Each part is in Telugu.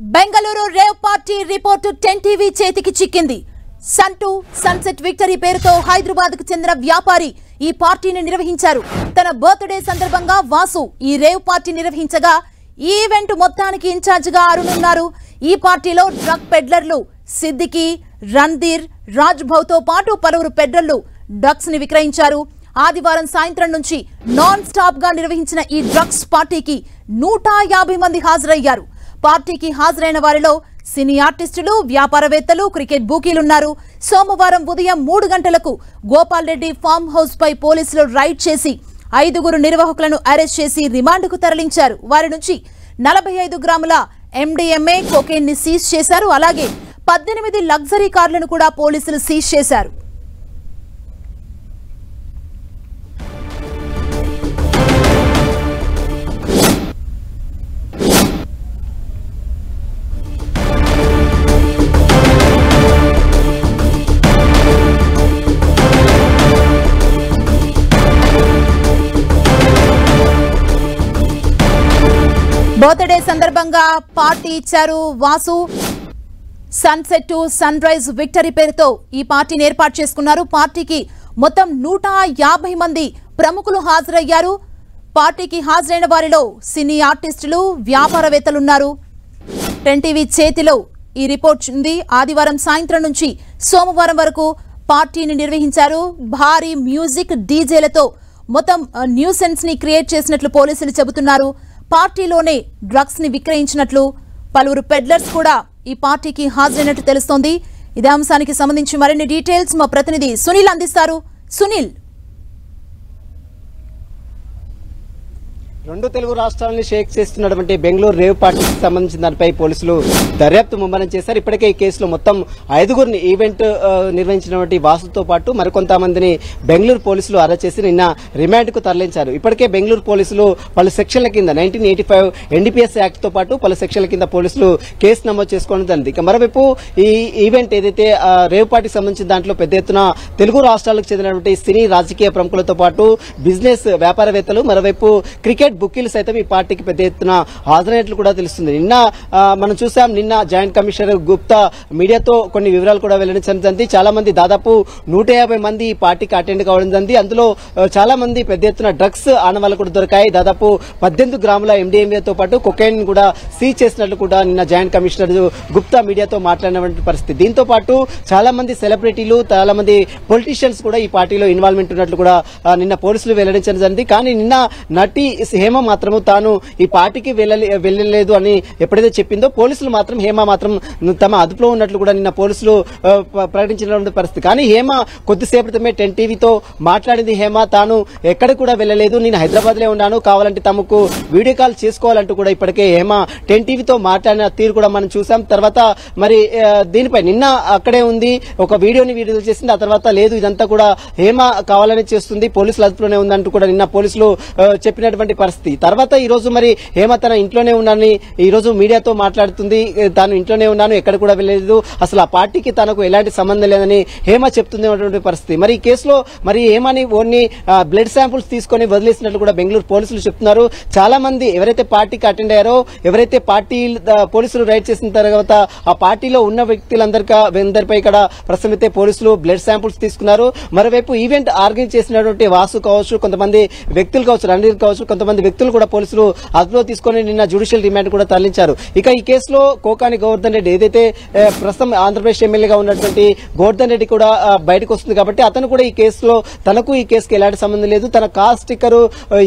Bengaluru rave party report 10 TV చేతికి చిక్కింది. సంటూ సన్సెట్ విక్టరీ పేరుతో హైదరాబాద్ కు చెందిన వ్యాపారి ఈ పార్టీని నిర్వహించారు. తన బర్త్డే సందర్భంగా వాసు ఈ రేవ్ పార్టీ నిర్వహించగా ఈవెంట్ మొత్తానికి ఇన్ఛార్జ్ గా అరుణున్నారు. ఈ పార్టీలో డ్రగ్ పెడ్లర్లు సిద్దికి, రణ్ధీర్, రాజ్ భౌతో పాటు పలువురు పెడ్లర్లు డ్రగ్స్ ని విక్రయించారు. ఆదివారం సాయంత్రం నుంచి నాన్ స్టాప్ గా నిర్వహించిన ఈ డ్రగ్స్ పార్టీకి 150 మంది హాజరయ్యారు. పార్టీకి హాజరైన వారిలో సినీ ఆర్టిస్టులు, వ్యాపారవేత్తలు, క్రికెట్ బూకీలున్నారు. సోమవారం ఉదయం 3 గంటలకు గోపాల్ రెడ్డి ఫామ్ హౌస్ పై పోలీసులు రైడ్ చేసి 5 నిర్వాహకులను అరెస్ట్ చేసి రిమాండ్కు తరలించారు. వారి నుంచి 45 గ్రాముల MDMA కోకేన్ ని సీజ్ చేశారు. అలాగే 18 లగ్జరీ కార్లను కూడా పోలీసులు సీజ్ చేశారు. బర్త్డే సందర్భంగా పార్టీ ఇచ్చారు Vasu. Sunset to sunrise victory పేరుతో ఈ పార్టీని ఏర్పాటు చేసుకున్నారు. పార్టీకి మొత్తం 150 మంది ప్రముఖులు హాజరయ్యారు. పార్టీకి హాజరైన వారిలో సినీ ఆర్టిస్టులు, వ్యాపారవేత్తలున్నారు. 10 టీవీ చేతిలో ఈ రిపోర్ట్ ఉంది. ఆదివారం సాయంత్రం నుంచి సోమవారం వరకు పార్టీని నిర్వహించారు. భారీ మ్యూజిక్, డీజేలతో మొత్తం న్యూసెన్స్ ని క్రియేట్ చేసినట్లు పోలీసులు చెబుతున్నారు. పార్టీలోనే డ్రగ్స్ ని విక్రయించినట్లు పలువురు పెడ్లర్స్ కూడా ఈ పార్టీకి హాజరైనట్టు తెలుస్తోంది. ఇదే అంశానికి సంబంధించి మరిన్ని డీటెయిల్స్ మా ప్రతినిధి సునీల్ అందిస్తారు. సునీల్, రెండు తెలుగు రాష్ట్రాలని షేక్ చేస్తున్నటువంటి బెంగళూరు రేవ్ పార్టీకి సంబంధించిన దానిపై పోలీసులు దర్యాప్తు ముమ్మరం చేశారు. ఇప్పటికే ఈ కేసులో మొత్తం 5 ఈవెంట్ నిర్వహించినటువంటి వాసుతో పాటు మరికొంతమందిని బెంగళూరు పోలీసులు అరెస్ట్ చేసి నిన్న రిమాండ్ కు తరలించారు. ఇప్పటికే బెంగళూరు పోలీసులు పలు సెక్షన్ల కింద 1985 NDPS యాక్ట్ తో పాటు పలు సెక్షన్ల కింద పోలీసులు కేసు నమోదు చేసుకోవడం జరిగింది. ఇక మరోవైపు ఈ ఈవెంట్ ఏదైతే రేవ్ పార్టీకి సంబంధించిన దాంట్లో పెద్ద ఎత్తున తెలుగు రాష్ట్రాలకు చెందినటువంటి సినీ, రాజకీయ ప్రముఖులతో పాటు బిజినెస్ వ్యాపారవేత్తలు, మరోవైపు క్రికెట్ బుకీలు సైతం ఈ పార్టీకి పెద్ద ఎత్తున హాజరైనట్లు కూడా తెలుస్తుంది. నిన్న మనం చూసాం, నిన్న జాయింట్ కమిషనర్ గుప్తా మీడియాతో కొన్ని వివరాలు కూడా వెల్లడించడం జరిగింది. చాలా మంది, దాదాపు 150 మంది ఈ పార్టీకి అటెండ్ కావడం జరిగింది. అందులో చాలా మంది పెద్ద ఎత్తున డ్రగ్స్ ఆనవాళ్లు కూడా దొరికాయి. దాదాపు 18 గ్రాముల MDMA తో పాటు కొకైన్ కూడా సీజ్ చేసినట్లు కూడా నిన్న జాయింట్ కమిషనర్ గుప్తా మీడియాతో మాట్లాడినటువంటి పరిస్థితి. దీంతో పాటు చాలా మంది సెలబ్రిటీలు, చాలా మంది పొలిటీషియన్స్ కూడా ఈ పార్టీలో ఇన్వాల్వ్మెంట్ ఉన్నట్లు కూడా నిన్న పోలీసులు వెల్లడించడం జరిగింది. కానీ నిన్న నటి హేమ మాత్రము తాను ఈ పార్టీకి వెళ్ళలేదు అని ఎప్పుడైతే చెప్పిందో, పోలీసులు మాత్రం హేమ మాత్రం తమ అదుపులో ఉన్నట్లు కూడా నిన్న పోలీసులు ప్రకటించిన పరిస్థితి. కానీ హేమ కొద్దిసేపు క్రితమే 10 టీవీతో మాట్లాడింది. హేమ తాను ఎక్కడికి కూడా వెళ్ళలేదు, నేను హైదరాబాద్ లో ఉన్నాను, కావాలంటే తమకు వీడియో కాల్ చేసుకోవాలంటూ కూడా ఇప్పటికే హేమ 10 టీవీతో మాట్లాడిన తీరు కూడా మనం చూసాం. తర్వాత మరి దీనిపై నిన్న అక్కడే ఉంది, ఒక వీడియోని విడుదల చేసింది. ఆ తర్వాత లేదు, ఇదంతా కూడా హేమ కావాలని చేస్తుంది, పోలీసుల అదుపులోనే ఉందంటూ కూడా నిన్న పోలీసులు చెప్పినటువంటి పరిస్థితి. తర్వాత ఈ రోజు మరి హేమ తన ఇంట్లోనే ఉన్నానని ఈ రోజు మీడియాతో మాట్లాడుతుంది. తాను ఇంట్లోనే ఉన్నాను, ఎక్కడ కూడా వెళ్ళలేదు, అసలు ఆ పార్టీకి తనకు ఎలాంటి సంబంధం లేదని హేమ చెప్తున్నటువంటి పరిస్థితి. మరి ఈ కేసులో మరి హేమని ఓన్లీ బ్లడ్ శాంపుల్స్ తీసుకుని వదిలేసినట్లు కూడా బెంగళూరు పోలీసులు చెప్తున్నారు. చాలా మంది ఎవరైతే పార్టీకి అటెండ్ అయ్యారో, ఎవరైతే పార్టీ పోలీసులు రైడ్ చేసిన తర్వాత ఆ పార్టీలో ఉన్న వ్యక్తులందరిపై ఇక్కడ ప్రస్తుతమైతే పోలీసులు బ్లడ్ శాంపుల్స్ తీసుకున్నారు. మరోవైపు ఈవెంట్ ఆర్గనైజ్ చేసినటువంటి వాసు కావచ్చు, కొంతమంది వ్యక్తులు కావచ్చు, రణ్ధీర్ కావచ్చు, కొంతమంది వ్యక్తులు కూడా పోలీసులు అదుపులో తీసుకుని నిన్న జ్యుడిషియల్ రిమాండ్ కూడా తరలించారు. ఇక ఈ కేసులో కోకాని గోవర్ధన్ రెడ్డి, ఏదైతే ప్రస్తుతం ఆంధ్రప్రదేశ్ ఎమ్మెల్యేగా ఉన్నటువంటి గోవర్ధన్ రెడ్డి కూడా బయటకు వస్తుంది కాబట్టి అతను కూడా ఈ కేసులో, తనకు ఈ కేసుకి ఎలాంటి సంబంధం లేదు, తన కార్ స్టిక్కర్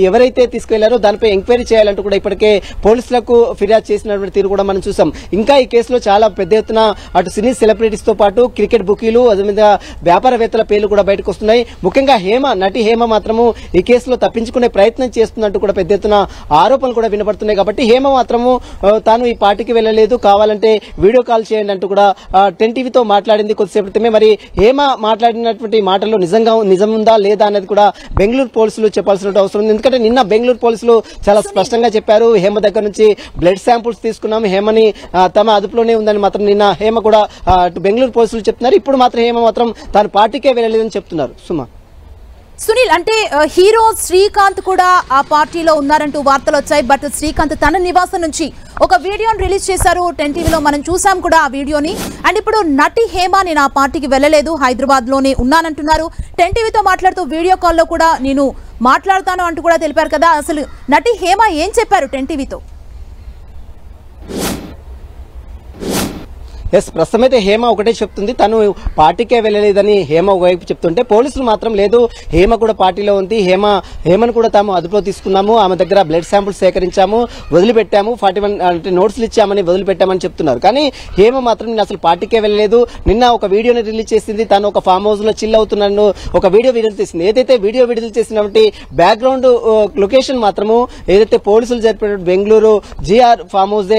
ఎవరైతే తీసుకెళ్లారో దానిపై ఎంక్వైరీ చేయాలంటూ కూడా ఇప్పటికే పోలీసులకు ఫిర్యాదు చేసినటువంటి తీరు కూడా మనం చూసాం. ఇంకా ఈ కేసులో చాలా పెద్ద ఎత్తున అటు సినీ సెలబ్రిటీస్ తో పాటు క్రికెట్ బుకీలు, అదేవిధంగా వ్యాపారవేత్తల పేర్లు కూడా బయటకు వస్తున్నాయి. ముఖ్యంగా నటి హేమ మాత్రము ఈ కేసులో తప్పించుకునే ప్రయత్నం చేస్తున్నట్టు కూడా పెద్ద ఎత్తున ఆరోపణలు కూడా వినబడుతున్నాయి. కాబట్టి హేమ మాత్రము తాను ఈ పార్టీకి వెళ్ళలేదు, కావాలంటే వీడియో కాల్ చేయండి అంటూ కూడా 10 టీవీతో మాట్లాడింది కొద్దిసేపు క్రితమే. మరి హేమ మాట్లాడినటువంటి మాటల్లో నిజం ఉందా లేదా అనేది కూడా బెంగళూరు పోలీసులు చెప్పాల్సిన అవసరం ఉంది. ఎందుకంటే నిన్న బెంగళూరు పోలీసులు చాలా స్పష్టంగా చెప్పారు, హేమ దగ్గర నుంచి బ్లడ్ శాంపుల్స్ తీసుకున్నాం, హేమని తమ అదుపులోనే ఉందని మాత్రం నిన్న హేమ కూడా బెంగళూరు పోలీసులు చెప్తున్నారు. ఇప్పుడు మాత్రం హేమ మాత్రం తాను పార్టీకే వెళ్ళలేదని చెప్తున్నారు. సుమా. సునీల్, అంటే హీరో శ్రీకాంత్ కూడా ఆ పార్టీలో ఉన్నారంటూ వార్తలు వచ్చాయి. బట్ శ్రీకాంత్ తన నివాసం నుంచి ఒక వీడియోని రిలీజ్ చేశారు. 10 టీవీలో మనం చూసాం కూడా ఆ వీడియోని. అండ్ ఇప్పుడు నటి హేమ నేను ఆ పార్టీకి వెళ్ళలేదు, హైదరాబాద్ లోనే ఉన్నానంటున్నారు. 10 టీవీతో మాట్లాడుతూ వీడియో కాల్లో కూడా నేను మాట్లాడతాను అంటూ కూడా తెలిపారు కదా. అసలు నటి హేమ ఏం చెప్పారు 10 టీవీతో? ఎస్, ప్రస్తుతం అయితే హేమ ఒకటే చెప్తుంది, తను పార్టీకే వెళ్ళలేదని హేమ ఒకవైపు చెప్తుంటే పోలీసులు మాత్రం లేదు, హేమ కూడా పార్టీలో ఉంది, హేమను కూడా తాము అదుపులో తీసుకున్నాము, ఆమె దగ్గర బ్లడ్ శాంపుల్స్ సేకరించాము, వదిలిపెట్టాము, 41 అంటే నోట్స్లు ఇచ్చామని వదిలిపెట్టామని చెప్తున్నారు. కానీ హేమ మాత్రం నేను అసలు పార్టీకే వెళ్ళలేదు, నిన్న ఒక వీడియోని రిలీజ్ చేసింది, తను ఒక ఫామ్ హౌస్ లో చిల్ అవుతున్నాను ఒక వీడియో విడుదల చేసింది. ఏదైతే వీడియో విడుదల చేసినటువంటి బ్యాక్గ్రౌండ్ లొకేషన్ మాత్రము ఏదైతే పోలీసులు జరిపిన Bengaluru GR farm house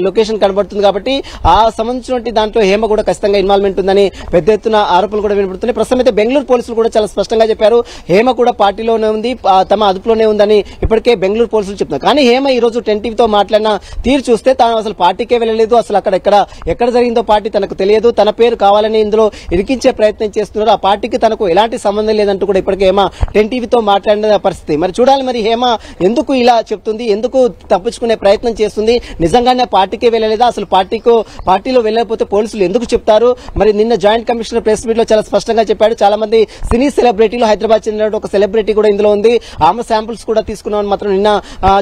location కనబడుతుంది. కాబట్టి ఆ సంబంధించిన దాంట్లో హేమ కూడా ఖచ్చితంగా ఇన్వాల్వ్మెంట్ ఉందని పెద్ద ఎత్తున ఆరోపణలు కూడా వినపడుతున్నాయి. ప్రస్తుతం అయితే బెంగళూరు పోలీసులు కూడా చాలా స్పష్టంగా చెప్పారు, హేమ కూడా పార్టీలోనే ఉంది, తమ అదుపులోనే ఉందని ఇప్పటికే బెంగళూరు పోలీసులు చెప్తున్నారు. కానీ హేమ ఈ రోజు 10 టీవీతో మాట్లాడిన తీరు చూస్తే తాను అసలు పార్టీకే వెళ్ళలేదు, అసలు ఎక్కడ జరిగిందో పార్టీ తనకు తెలియదు, తన పేరు కావాలని ఇందులో ఇరికించే ప్రయత్నం చేస్తున్నారు, ఆ పార్టీకి తనకు ఎలాంటి సంబంధం లేదంటూ కూడా ఇప్పటికే హేమ 10 టీవీతో మాట్లాడిన పరిస్థితి. మరి చూడాలి, మరి హేమ ఎందుకు ఇలా చెప్తుంది, ఎందుకు తప్పించుకునే ప్రయత్నం చేస్తుంది, నిజంగానే పార్టీకే వెళ్ళలేదా, అసలు పార్టీలో వెళ్ళకపోతే పోలీసులు ఎందుకు చెప్తారు? మరి నిన్న జాయింట్ కమిషనర్ ప్రెస్ మీట్ లో చాలా స్పష్టంగా చెప్పాడు, చాలా మంది సినీ సెలబ్రిటీలు, హైదరాబాద్ చెందిన ఒక సెలబ్రిటీ కూడా ఇందులో ఉంది, ఆమె శాంపుల్స్ కూడా తీసుకున్నామని మాత్రం నిన్న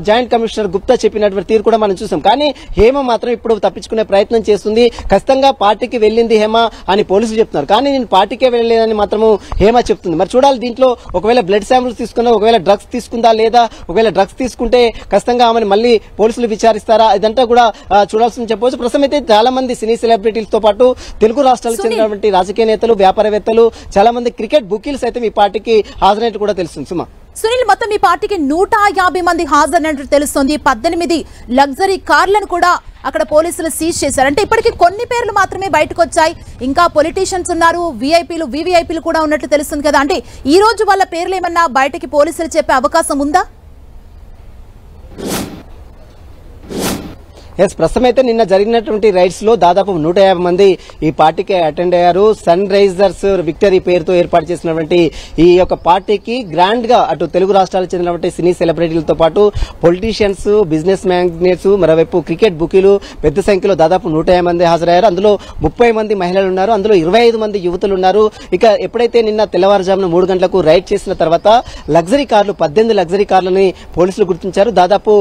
జాయింట్ కమిషనర్ గుప్తా చెప్పినటువంటి తీరు కూడా మనం చూసాం. కానీ హేమ మాత్రం ఇప్పుడు తప్పించుకునే ప్రయత్నం చేస్తుంది, ఖచ్చితంగా పార్టీకి వెళ్ళింది హేమ అని పోలీసులు చెప్తున్నారు, కానీ నేను పార్టీకే వెళ్ళలేదని మాత్రము హేమ చెప్తుంది. మరి చూడాలి, దీంట్లో ఒకవేళ బ్లడ్ శాంపుల్స్ తీసుకున్నా, ఒకవేళ డ్రగ్స్ తీసుకుందా లేదా, ఒకవేళ డ్రగ్స్ తీసుకుంటే ఖచ్చితంగా ఆమెను మళ్ళీ పోలీసులు విచారిస్తారా, ఇదంతా కూడా చూడాల్సింది చెప్పవచ్చు. ప్రస్తుతం అయితే చాలా మంది సినీ సెలబ్రిటీలతో పాటు తెలుగు రాష్ట్రాలకు చెందినటువంటి రాజకీయ నేతలు, వ్యాపారవేత్తలు, చాలా మంది క్రికెట్ బుకీలు సైతం ఈ పార్టీకి హాజరైనట్టు కూడా తెలుస్తుంది. సుమా, సునీల్, మొత్తం ఈ పార్టీకి 150 మంది హాజరైనట్టు తెలుస్తోంది. 18 లగ్జరీ కార్లను కూడా అక్కడ పోలీసులు సీజ్ చేశారు. అంటే ఇప్పటికీ కొన్ని పేర్లు మాత్రమే బయటకు వచ్చాయి, ఇంకా పొలిటీషియన్స్ ఉన్నారు, వీఐపీలు, వివిఐపీలు కూడా ఉన్నట్టు తెలుస్తుంది కదా. అంటే ఈ రోజు వాళ్ళ పేర్లు ఏమన్నా బయటకి పోలీసులు చెప్పే అవకాశం ఉందా? ఎస్, ప్రస్తుతం అయితే నిన్న జరిగినటువంటి రైడ్స్ లో దాదాపు 150 మంది ఈ పార్టీకి అటెండ్ అయ్యారు. సన్ రైజర్స్ విక్టరీ పేరుతో ఏర్పాటు చేసినటువంటి ఈ యొక్క పార్టీకి గ్రాండ్ గా అటు తెలుగు రాష్ట్రాలకు చెందినటువంటి సినీ సెలబ్రిటీలతో పాటు పొలిటీషియన్స్, బిజినెస్ మ్యాగ్నెట్స్, మరోవైపు క్రికెట్ బుకీలు పెద్ద సంఖ్యలో దాదాపు 150 మంది హాజరయ్యారు. అందులో 30 మంది మహిళలు ఉన్నారు, అందులో 25 మంది యువతులు ఉన్నారు. ఇక ఎప్పుడైతే నిన్న తెల్లవారుజామున 3 గంటలకు రైడ్ చేసిన తర్వాత లగ్జరీ కార్లు, 18 లగ్జరీ కార్లని పోలీసులు గుర్తించారు. దాదాపు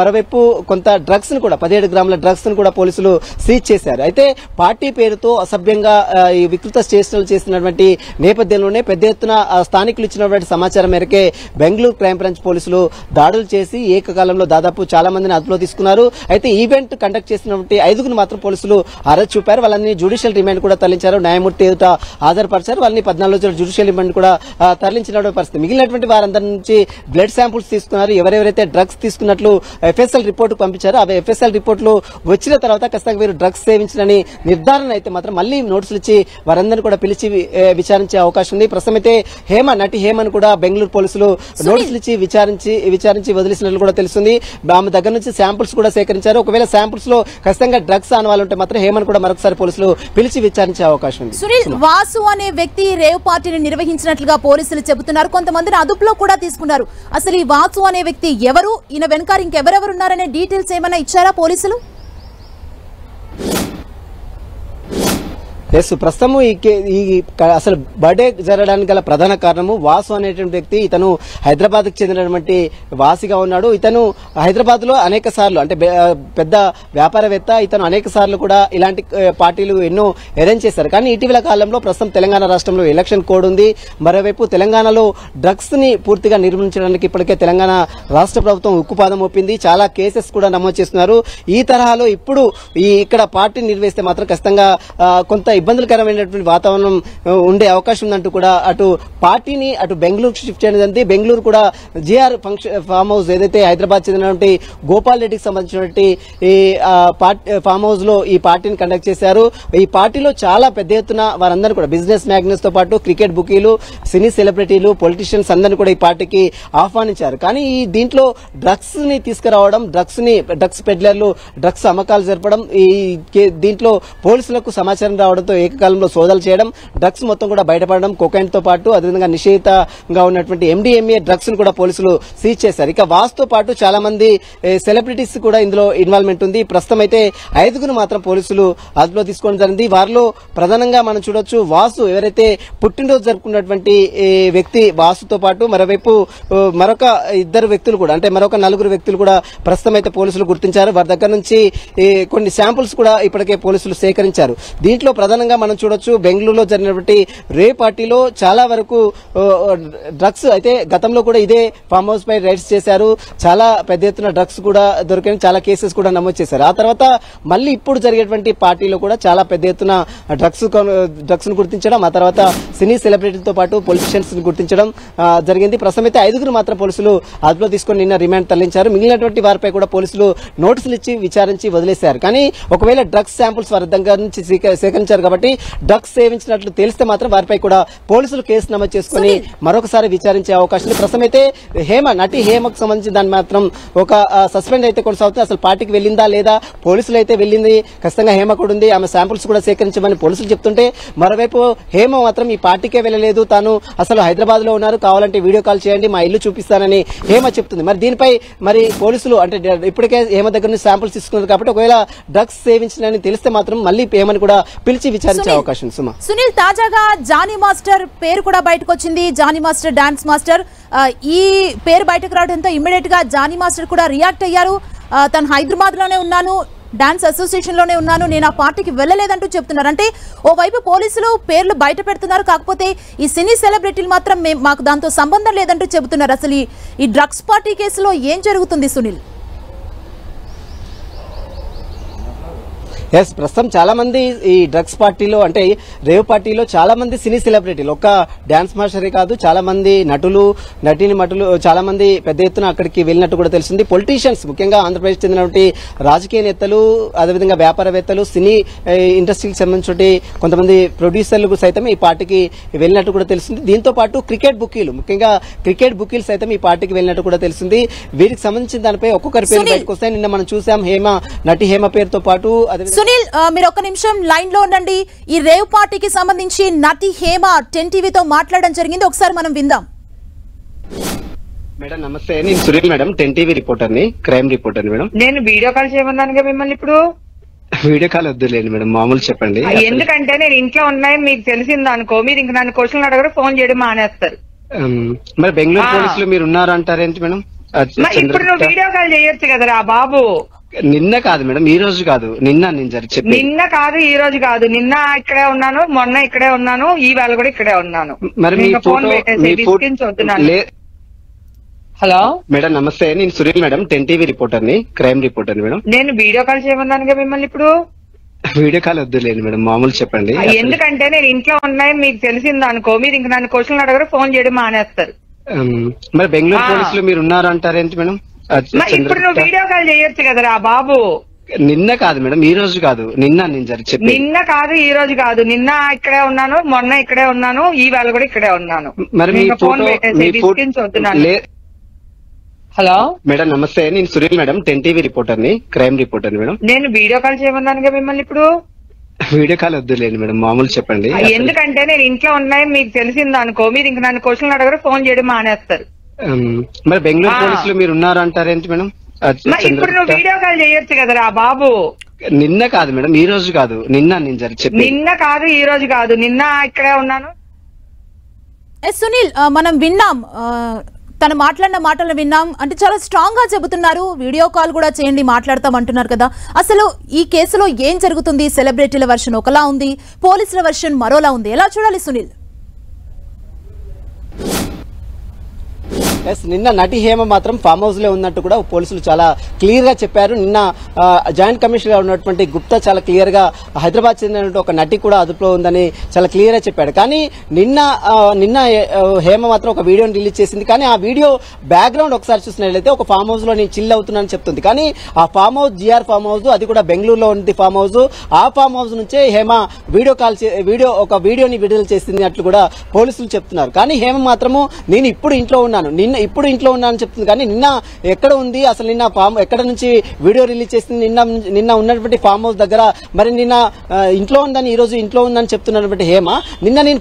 మరోవైపు కొంత డ్రగ్స్ ను కూడా 17 గ్రాముల డ్రగ్స్ ను కూడా పోలీసులు సీజ్ చేశారు. అయితే పార్టీ పేరుతో అసభ్యంగా ఈ వికృత చేష్టలు చేస్తున్నటువంటి నేపథ్యంలోనే పెద్ద ఎత్తున స్థానికులు ఇచ్చినటువంటి సమాచారం మేరకే బెంగళూరు క్రైమ్ బ్రాంచ్ పోలీసులు దాడులు చేసి ఏకకాలంలో దాదాపు చాలా మందిని అదుపులో తీసుకున్నారు. అయితే ఈవెంట్ కండక్ట్ చేసినటువంటి 5గురు మాత్రం పోలీసులు అరెస్ట్ చూపారు. వాళ్ళని జ్యుడిషియల్ రిమాండ్ కూడా తరలించారు, న్యాయమూర్తి ఎదుట హాజరుపరిచారు. వాళ్ళని 14 రోజుల జ్యుడిషియల్ రిమాండ్ కూడా తరలించిన పరిస్థితి. మిగిలినటువంటి వారందరి నుంచి బ్లడ్ శాంపుల్స్ తీసుకున్నారు. ఎవరెవరైతే డ్రగ్స్ తీసుకున్నట్లు FSL రిపోర్టు పంపించారు, అవి FSL రిపోర్టులు వచ్చిన తర్వాత ఖచ్చితంగా వీరు డ్రగ్స్ సేవించారని నిర్ధారణ అయితే మాత్రం మళ్లీ నోటీసులు ఇచ్చి వారందరినీ కూడా పిలిచి విచారించే అవకాశం ఉంది. ప్రస్తుతం అయితే నటి హేమను కూడా బెంగళూరు పోలీసులు నోటీసులు ఇచ్చి విచారించి వదిలేసినట్లు కూడా తెలుస్తుంది. ఆమె దగ్గర నుంచి శాంపుల్స్ కూడా సేకరించారు. ఒకవేళ శాంపుల్స్ లో ఖచ్చితంగా డ్రగ్స్ ఆనవాళ్ళుంటే మాత్రం హేమను కూడా మరొకసారి పోలీసులు పిలిచి విచారించే అవకాశం ఉంది. సునీల్, వాసు అనే వ్యక్తి రేవ్ పార్టీని నిర్వహించినట్లుగా పోలీసులు చెబుతున్నారు, కొంతమందిని అదుపులో కూడా తీసుకున్నారు. అసలు ఈ వాసు అనే వ్యక్తి ఎవరు, ఈయన వెనకాల ఇంకెవరెవరున్నారనే డీటెయిల్స్ ఏమైనా ఇచ్చారా పోలీసులు? ఎస్, ప్రస్తుతం అసలు బర్త్డే జరగడానికి గల ప్రధాన కారణము వాసు అనేటువంటి వ్యక్తి. ఇతను హైదరాబాద్ కు చెందినటువంటి వాసిగా ఉన్నాడు. ఇతను హైదరాబాద్ లో అనేక సార్లు, అంటే పెద్ద వ్యాపారవేత్త, ఇతను అనేక సార్లు కూడా ఇలాంటి పార్టీలు ఎన్నో అరేంజ్ చేశారు. కానీ ఇటీవల కాలంలో ప్రస్తుతం తెలంగాణ రాష్ట్రంలో ఎలక్షన్ కోడ్ ఉంది. మరోవైపు తెలంగాణలో డ్రగ్స్ ని పూర్తిగా నిర్మించడానికి ఇప్పటికే తెలంగాణ రాష్ట్ర ప్రభుత్వం ఉక్కుపాదం మోపింది. చాలా కేసెస్ కూడా నమోదు చేస్తున్నారు. ఈ తరహాలో ఇప్పుడు ఇక్కడ పార్టీ నిర్వహిస్తే మాత్రం ఖచ్చితంగా కొంత ఇబ్బందులకరమైనటువంటి వాతావరణం ఉండే అవకాశం ఉందంటూ కూడా అటు పార్టీని అటు బెంగళూరుకు షిఫ్ట్ చేయడం. బెంగళూరు కూడా జిఆర్ ఫామ్ హౌస్ ఏదైతే హైదరాబాద్ చెందినటువంటి గోపాల్ రెడ్డికి సంబంధించినటువంటి ఈ ఫామ్ హౌస్ లో ఈ పార్టీని కండక్ట్ చేశారు. ఈ పార్టీలో చాలా పెద్ద ఎత్తున వారందరూ కూడా బిజినెస్ మ్యాగ్నెట్స్ తో పాటు క్రికెట్ బుకీలు, సినీ సెలబ్రిటీలు, పొలిటీషియన్స్ అందరినీ కూడా ఈ పార్టీకి ఆహ్వానించారు. కానీ ఈ దీంట్లో డ్రగ్స్ ని తీసుకురావడం, డ్రగ్స్ పెడ్లర్లు డ్రగ్స్ అమ్మకాలు జరపడం, ఈ దీంట్లో పోలీసులకు సమాచారం రావడంతో సిబ్బందితో ఏకకాలంలో సోదాలు చేయడం, డ్రగ్స్ మొత్తం కూడా బయటపడడం, కొకైన్ తో పాటు అదేవిధంగా నిషేధితంగా ఉన్నటువంటి MDMA డ్రగ్స్ ను కూడా పోలీసులు సీజ్ చేశారు. ఇక వాసుతో పాటు చాలా మంది సెలబ్రిటీస్ కూడా ఇందులో ఇన్వాల్వ్మెంట్ ఉంది. ప్రస్తుతం అయితే 5గురు మాత్రం పోలీసులు అదుపులో తీసుకోవడం జరిగింది. వారిలో ప్రధానంగా మనం చూడొచ్చు వాసు ఎవరైతే పుట్టినరోజు జరుపుకున్నటువంటి వ్యక్తి వాసుతో పాటు మరోవైపు మరొక ఇద్దరు వ్యక్తులు కూడా అంటే మరొక 4 వ్యక్తులు కూడా ప్రస్తుతం అయితే పోలీసులు గుర్తించారు. వారి దగ్గర నుంచి కొన్ని శాంపుల్స్ కూడా ఇప్పటికే పోలీసులు సేకరించారు. దీంట్లో ప్రధానంగా మనం చూడొచ్చు బెంగళూరులో జరిగినటువంటి రేవ్ పార్టీలో చాలా వరకు డ్రగ్స్ అయితే గతంలో కూడా ఇదే ఫామ్ హౌస్ పై రైడ్స్ చేశారు. చాలా పెద్ద ఎత్తున డ్రగ్స్ కూడా దొరికిన చాలా కేసెస్ కూడా నమోదు చేశారు. ఆ తర్వాత మళ్ళీ ఇప్పుడు జరిగేటువంటి పార్టీలో కూడా చాలా పెద్ద ఎత్తున డ్రగ్స్ ను గుర్తించడం, ఆ తర్వాత సినీ సెలబ్రిటీలతో పాటు పొలిటీషియన్స్ ను గుర్తించడం జరిగింది. ప్రస్తుతం అయితే 5గురు మాత్రం పోలీసులు అదుపులో తీసుకుని నిన్న రిమాండ్ తరలించారు. మిగిలినటువంటి వారిపై కూడా పోలీసులు నోటీసులు ఇచ్చి విచారించి వదిలేశారు. కానీ ఒకవేళ డ్రగ్స్ శాంపుల్స్ వారి దగ్గర నుంచి సేకరించారు కాబట్టి డ్రగ్స్ సేవించినట్లు తెలిస్తే మాత్రం వారిపై కూడా పోలీసులు కేసు నమోదు చేసుకుని మరొకసారి విచారించే అవకాశం ఉంది. ప్రస్తుతం అయితే నటి హేమకు సంబంధించి దాన్ని మాత్రం ఒక సస్పెండ్ అయితే కొనసాగుతుంది. అసలు పార్టీకి వెళ్ళిందా లేదా, పోలీసులు అయితే వెళ్ళింది, ఖచ్చితంగా హేమ కూడా ఉంది, ఆమె శాంపుల్స్ కూడా సేకరించమని పోలీసులు చెప్తుంటే మరోవైపు హేమ మాత్రం ఈ పార్టీకే వెళ్ళలేదు, తాను అసలు హైదరాబాద్ లో ఉన్నారు, కావాలంటే వీడియో కాల్ చేయండి, మా ఇల్లు చూపిస్తానని హేమ చెప్తుంది. మరి దీనిపై మరి పోలీసులు అంటే ఇప్పటికే హేమ దగ్గర నుంచి శాంపుల్స్ తీసుకున్నారు కాబట్టి ఒకవేళ డ్రగ్స్ సేవించినని తెలిస్తే మాత్రం మళ్ళీ హేమని కూడా పిలిచి విచారించే అవకాశం. సునీల్, తాజాగా జానీ మాస్టర్ పేరు కూడా బయటకు వచ్చింది. జానీ మాస్టర్ డాన్స్ మాస్టర్ ఈ పేరు బయటకు రావడంతో ఇమ్మీడియట్ గా జానీ మాస్టర్ కూడా రియాక్ట్ అయ్యారు. తను హైదరాబాద్ లోనే ఉన్నాను, డాన్స్ అసోసియేషన్ లోనే ఉన్నాను, నేను ఆ పార్టీకి వెళ్ళలేదంటూ చెప్తున్నారు. అంటే ఓవైపు పోలీసులు పేర్లు బయట పెడుతున్నారు, కాకపోతే ఈ సినీ సెలబ్రిటీలు మాత్రం మాకు దాంతో సంబంధం లేదంటూ చెబుతున్నారు. అసలు ఈ డ్రగ్స్ పార్టీ కేసులో ఏం జరుగుతుంది సునీల్? ప్రస్తుతం చాలా మంది ఈ డ్రగ్స్ పార్టీలో అంటే రేవ్ పార్టీలో చాలా మంది సినీ సెలబ్రిటీలు, ఒక్క డాన్స్ మాస్టరే కాదు, చాలా మంది నటులు చాలా మంది పెద్ద ఎత్తున అక్కడికి వెళ్ళినట్టు కూడా తెలిసింది. పొలిటీషియన్స్, ముఖ్యంగా ఆంధ్రప్రదేశ్ చెందినటువంటి రాజకీయ నేతలు, అదేవిధంగా వ్యాపారవేత్తలు, సినీ ఇండస్ట్రీకి సంబంధించిన కొంతమంది ప్రొడ్యూసర్లు సైతం ఈ పార్టీకి వెళ్ళినట్టు కూడా తెలిసింది. దీంతో పాటు క్రికెట్ బుకీలు, ముఖ్యంగా క్రికెట్ బుకీలు సైతం ఈ పార్టీకి వెళ్ళినట్టు కూడా తెలిసింది. వీరికి సంబంధించిన దానిపై ఒక్కొక్కరి పేరు బయటకు వస్తాయి. నిన్న మనం చూసాం నటి హేమ పేరుతో పాటు. సునీల్, మీరు ఒక్క నిమిషం లైన్ లో ఉండండి. ఈ రేవ్ పార్టీకి సంబంధించి నటి హేమ 10 టీవీతో మాట్లాడడం జరిగింది, ఒకసారి మనం విందాం. మేడం నమస్తే, నేను సునీల్ మేడం, 10 టీవీ రిపోర్టర్ని, క్రైమ్ రిపోర్టర్ని మేడం. నేను వీడియో కాల్ చేయమన్నానుగా మిమ్మల్ని. ఇప్పుడు వీడియో కాల్ వద్దులేండి మేడం, మామూలు చెప్పండి. ఎందుకంటే నేను ఇంట్లో ఉన్నాయని మీకు తెలిసింది అనుకో, మీరు ఇంక నన్ను క్వశ్చన్లు అడగరు, ఫోన్ చేయడం మానేస్తారు. మరి బెంగళూరు పోలీసులు మీరు ఉన్నారు అంటారేంటి మేడం? ఇప్పుడు నువ్వు వీడియో కాల్ చేయొచ్చు కదరా బాబు. నిన్న కాదు మేడం, ఈ రోజు కాదు, నిన్న నేను చెప్పి. నిన్న కాదు, ఈ రోజు కాదు, నిన్న ఇక్కడే ఉన్నాను, మొన్న ఇక్కడే ఉన్నాను, ఈ వేళ కూడా ఇక్కడే ఉన్నాను. మరి మీ ఫోన్ హలో మేడం నమస్తే, నేను సునీల్ మేడం, 10 టీవీ రిపోర్టర్ని, క్రైమ్ రిపోర్టర్ని మేడం. నేను వీడియో కాల్ చేయమన్నానుగా మిమ్మల్ని. ఇప్పుడు వీడియో కాల్ వద్దులేండి మేడం, మామూలు చెప్పండి. ఎందుకంటే నేను ఇంట్లో ఉన్నాయని మీకు తెలిసింది అనుకో, మీరు ఇంక నన్ను క్వశ్చన్లు అడగరు, ఫోన్ చేయడం మానేస్తారు. మరి బెంగళూరు పోలీసులు మీరు ఉన్నారు అంటారేంటి మేడం? ఇప్పుడు నువ్వు వీడియో కాల్ చేయొచ్చు కదరా బాబు. నిన్న కాదు మేడం, ఈ రోజు కాదు, నిన్న నేను చెప్పి. నిన్న కాదు, ఈ రోజు కాదు, నిన్న ఇక్కడే ఉన్నాను, మొన్న ఇక్కడే ఉన్నాను, ఈ వేళ కూడా ఇక్కడే ఉన్నాను. మరి మీ ఫోన్ హలో మేడం నమస్తే, నేను సునీల్ మేడం, 10 టీవీ రిపోర్టర్ని, క్రైమ్ రిపోర్టర్ని మేడం. నేను వీడియో కాల్ చేయమన్నానుగా మిమ్మల్ని. ఇప్పుడు వీడియో కాల్ వద్దులేండి మేడం, మామూలు చెప్పండి. ఎందుకంటే నేను ఇంట్లో ఉన్నాయని మీకు తెలిసింది అనుకో, మీరు ఇంక నన్ను క్వశ్చన్లు అడగరు, ఫోన్ చేయడం మానేస్తారు. మరి బెంగళూరు పోలీసులు మీరు ఉన్నారు అంటారేంటి మేడం? ఇప్పుడు నువ్వు వీడియో కాల్ చేయొచ్చు కదరా బాబు. నిన్న కాదు మేడం, ఈ రోజు కాదు, నిన్న నేను చెప్పి. నిన్న కాదు, ఈ రోజు కాదు, నిన్న ఇక్కడే ఉన్నాను. సునీల్, మనం విన్నాం, తను మాట్లాడిన మాటలు విన్నాం. అంటే చాలా స్ట్రాంగ్ గా చెబుతున్నారు, వీడియో కాల్ కూడా చేయండి మాట్లాడతాం అంటున్నారు కదా. అసలు ఈ కేసులో ఏం జరుగుతుంది? సెలబ్రిటీల వర్షన్ ఒకలా ఉంది, పోలీసుల వర్షన్ మరోలా ఉంది, ఎలా చూడాలి సునీల్? నిన్న నటి హేమ మాత్రం ఫామ్ హౌస్ లో ఉన్నట్టు కూడా పోలీసులు చాలా క్లియర్ గా చెప్పారు. నిన్న జాయింట్ కమిషనర్ గా ఉన్నటువంటి గుప్తా చాలా క్లియర్ గా హైదరాబాద్ చెందినటువంటి ఒక నటి కూడా అదుపులో ఉందని చాలా క్లియర్ గా చెప్పాడు. కానీ నిన్న హేమ మాత్రం ఒక వీడియోని రిలీజ్ చేసింది. కానీ ఆ వీడియో బ్యాక్గ్రౌండ్ ఒకసారి చూసినట్లయితే ఒక ఫామ్ హౌస్ లో నేను చిల్ అవుతున్నానని చెప్తుంది. కానీ ఆ farm house GR farm house, అది కూడా బెంగళూరులో ఉంది ఫామ్ హౌస్. ఆ ఫామ్ హౌస్ నుంచే హేమ వీడియోని విడుదల చేసింది అట్లు కూడా పోలీసులు చెప్తున్నారు. కానీ హేమ మాత్రము నేను ఇప్పుడు ఇంట్లో ఉన్నాను, నిన్న ఇప్పుడు ఇంట్లో ఉన్నానని చెప్తుంది. కానీ నిన్న ఎక్కడ ఉంది అసలు? నిన్న ఎక్కడ నుంచి వీడియో రిలీజ్ చేసింది? నిన్న ఉన్నటువంటి ఫామ్ హౌస్ దగ్గర. మరి నిన్న ఇంట్లో ఉందని, ఈ రోజు ఇంట్లో ఉందని చెప్తున్నటువంటి హేమ నిన్న నేను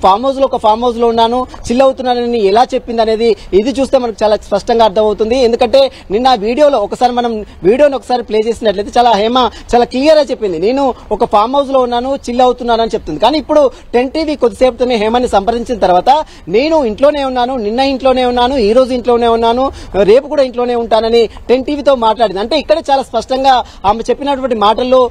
ఒక ఫామ్ హౌస్ లో ఉన్నాను, చిల్ అవుతున్నానని ఎలా చెప్పింది అనేది ఇది చూస్తే మనకు చాలా స్పష్టంగా అర్థమవుతుంది. ఎందుకంటే నిన్న వీడియోలో మనం వీడియోని ఒకసారి ప్లే చేసినట్లయితే హేమ చాలా క్లియర్ గా చెప్పింది, నేను ఒక ఫామ్ హౌస్ లో ఉన్నాను, చిల్ అవుతున్నాను అని చెప్తుంది. కానీ ఇప్పుడు 10 టీవీ కొద్దిసేపుతోనే హేమని సంప్రదించిన తర్వాత నేను ఇంట్లోనే ఉన్నాను, నిన్న ఇంట్లోనే ఉన్నాను, ఈ రోజు ఇంట్లోనే ఉన్నాను, రేపు కూడా ఇంట్లోనే ఉంటానని 10 టీవీతో మాట్లాడింది. అంటే ఇక్కడ చాలా స్పష్టంగా ఆమె చెప్పినటువంటి మాటల్లో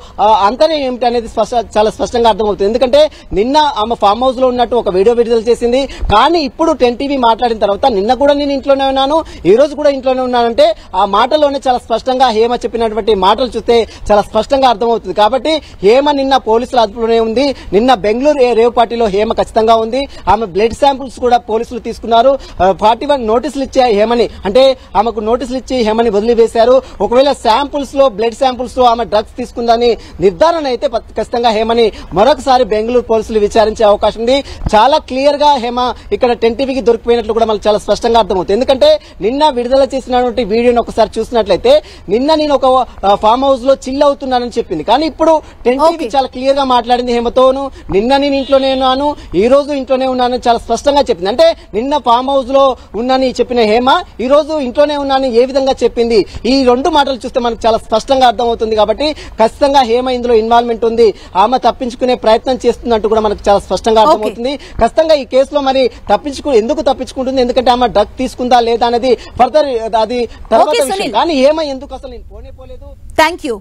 అంతర్యం ఏమిటి అనేది చాలా స్పష్టంగా అర్థమవుతుంది. ఎందుకంటే నిన్న ఆమె ఫామ్ హౌస్ లో ఉన్నట్టు ఒక వీడియో విడుదల చేసింది. కానీ ఇప్పుడు 10 టీవీ మాట్లాడిన తర్వాత నిన్న కూడా నేను ఇంట్లోనే ఉన్నాను, ఈ రోజు కూడా ఇంట్లోనే ఉన్నానంటే ఆ మాటల్లోనే చాలా స్పష్టంగా హేమ చెప్పినటువంటి మాటలు చూస్తే చాలా స్పష్టంగా అర్థమవుతుంది. కాబట్టి హేమ నిన్న పోలీసుల అదుపులోనే ఉంది. నిన్న బెంగళూరు రేవ్ పార్టీలో హేమ ఖచ్చితంగా ఉంది. ఆమె బ్లడ్ శాంపుల్స్ కూడా పోలీసులు తీసుకున్నారు. 41 నోటీసులు ఇచ్చే హేమని, అంటే ఆమెకు నోటీసులు ఇచ్చి హేమని వదిలివేశారు. ఒకవేళ శాంపుల్స్ లో, బ్లడ్ శాంపుల్స్ లో ఆమె డ్రగ్స్ తీసుకుందని నిర్ధారణ అయితే ఖచ్చితంగా హేమని మరొకసారి బెంగళూరు పోలీసులు విచారించే అవకాశం ఉంది. చాలా క్లియర్ గా హేమ ఇక్కడ 10 టీవీకి దొరికిపోయినట్లు కూడా మనకు చాలా స్పష్టంగా అర్థమవుతుంది. ఎందుకంటే నిన్న విడుదల చేసినటువంటి వీడియోని ఒకసారి చూసినట్లయితే నిన్న నేను ఒక ఫామ్ హౌస్ లో చిల్ అవుతున్నానని చెప్పింది. కానీ ఇప్పుడు 10 టీవీ చాలా క్లియర్ గా మాట్లాడింది హేమతోను. నిన్న నేను ఇంట్లోనే ఉన్నాను, ఈ రోజు ఇంట్లోనే ఉన్నానని చాలా స్పష్టంగా చెప్పింది. అంటే నిన్న ఫామ్ హౌస్ లో ఉన్నానని చెప్పిన హేమ ఈ రోజు ఇంట్లోనే ఉన్నానని ఏ విధంగా చెప్పింది? ఈ రెండు మాటలు చూస్తే మనకు చాలా స్పష్టంగా అర్థమవుతుంది. కాబట్టి ఖచ్చితంగా హేమ ఇందులో ఇన్వాల్వ్మెంట్ ఉంది, ఆమె తప్పించుకునే ప్రయత్నం చేస్తున్నట్టు కూడా మనకు చాలా స్పష్టంగా అర్థమవుతుంది. ఖచ్చితంగా ఈ కేసులో మరి ఎందుకు తప్పించుకుంటుంది? ఎందుకంటే ఆమె డ్రగ్ తీసుకుందా లేదా అనేది ఫర్దర్ అది తర్వాత విషయం. కానీ హేమ ఎందుకు అసలు నేను పోలేదు. Thank you.